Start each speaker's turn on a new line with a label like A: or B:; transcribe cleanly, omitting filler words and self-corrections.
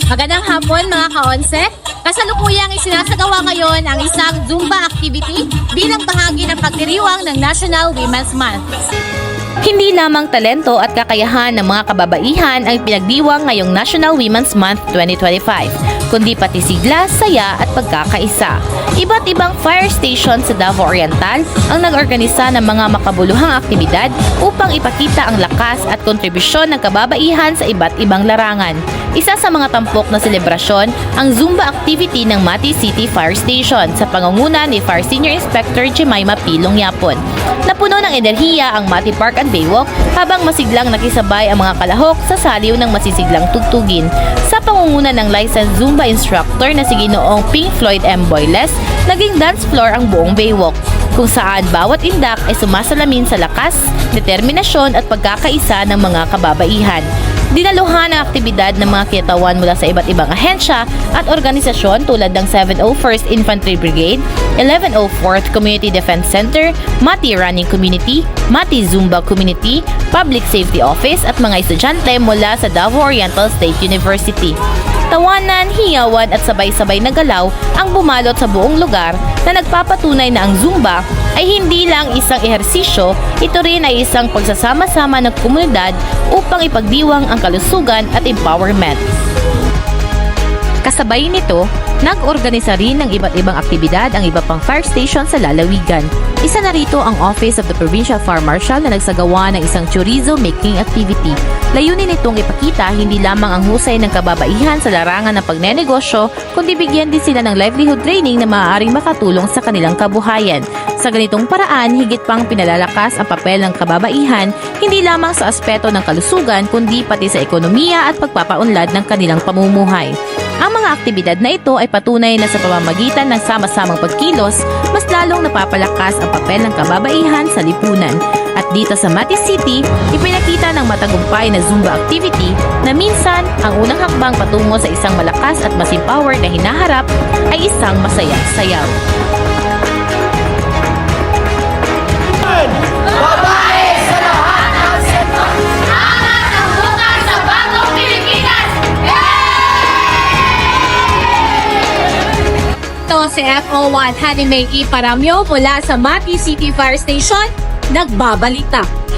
A: Magandang hapon mga ka-onse. Kasalukuyang isinasagawa ngayon ang isang Zumba activity bilang bahagi ng pagdiriwang ng National Women's Month.
B: Hindi lamang talento at kakayahan ng mga kababaihan ang pinagdiwang ngayong National Women's Month 2025, kundi pati sigla, saya at pagkakaisa. Iba't ibang fire station sa Davao Oriental ang nag-organisa ng mga makabuluhang aktibidad upang ipakita ang lakas at kontribusyon ng kababaihan sa iba't ibang larangan. Isa sa mga tampok na selebrasyon ang Zumba activity ng Mati City Fire Station sa pangunguna ni Fire Senior Inspector Jemima P. Longyapon. Napuno ng enerhiya ang Mati Park and Baywalk habang masiglang nakisabay ang mga kalahok sa saliw ng masisiglang tugtugin. Sa pangunguna ng licensed Zumba instructor na si Ginoong Pink Floyd M. Boyles, naging dance floor ang buong Baywalk, kung saan bawat indak ay sumasalamin sa lakas, determinasyon at pagkakaisa ng mga kababaihan. Dinaluhan ang aktibidad ng mga kinatawan mula sa iba't ibang ahensya at organisasyon tulad ng 701st Infantry Brigade, 1104th Community Defense Center, Mati Running Community, Mati Zumba Community, Public Safety Office at mga estudyante mula sa Davao Oriental State University. Tawanan, hiyawan at sabay-sabay na galaw ang bumalot sa buong lugar na nagpapatunay na ang Zumba ay hindi lang isang ehersisyo, ito rin ay isang pagsasama-sama ng komunidad upang ipagdiwang ang kalusugan at empowerment. Kasabay nito, nag-organisa rin ng iba't ibang aktibidad ang iba pang fire station sa lalawigan. Isa na rito ang Office of the Provincial Fire Marshal na nagsagawa ng isang chorizo making activity. Layunin nitong ipakita hindi lamang ang husay ng kababaihan sa larangan ng pagnenegosyo, kundi bigyan din sila ng livelihood training na maaaring makatulong sa kanilang kabuhayan. Sa ganitong paraan, higit pang pinalalakas ang papel ng kababaihan hindi lamang sa aspeto ng kalusugan kundi pati sa ekonomiya at pagpapaunlad ng kanilang pamumuhay. Ang mga aktibidad na ito ay patunay na sa pamamagitan ng sama-samang pagkilos, mas lalong napapalakas ang papel ng kababaihan sa lipunan. At dito sa Mati City, ipinakita ng matagumpay na Zumba activity na minsan ang unang hakbang patungo sa isang malakas at mas empowered na hinaharap ay isang masayang sayaw.
C: Babae sa lahat ng sektor!
A: Angat ang bukas sa bagong Pilipinas! Ito si FO1 Hanime E. Paramyo mula sa Mati City Fire Station, nagbabalita.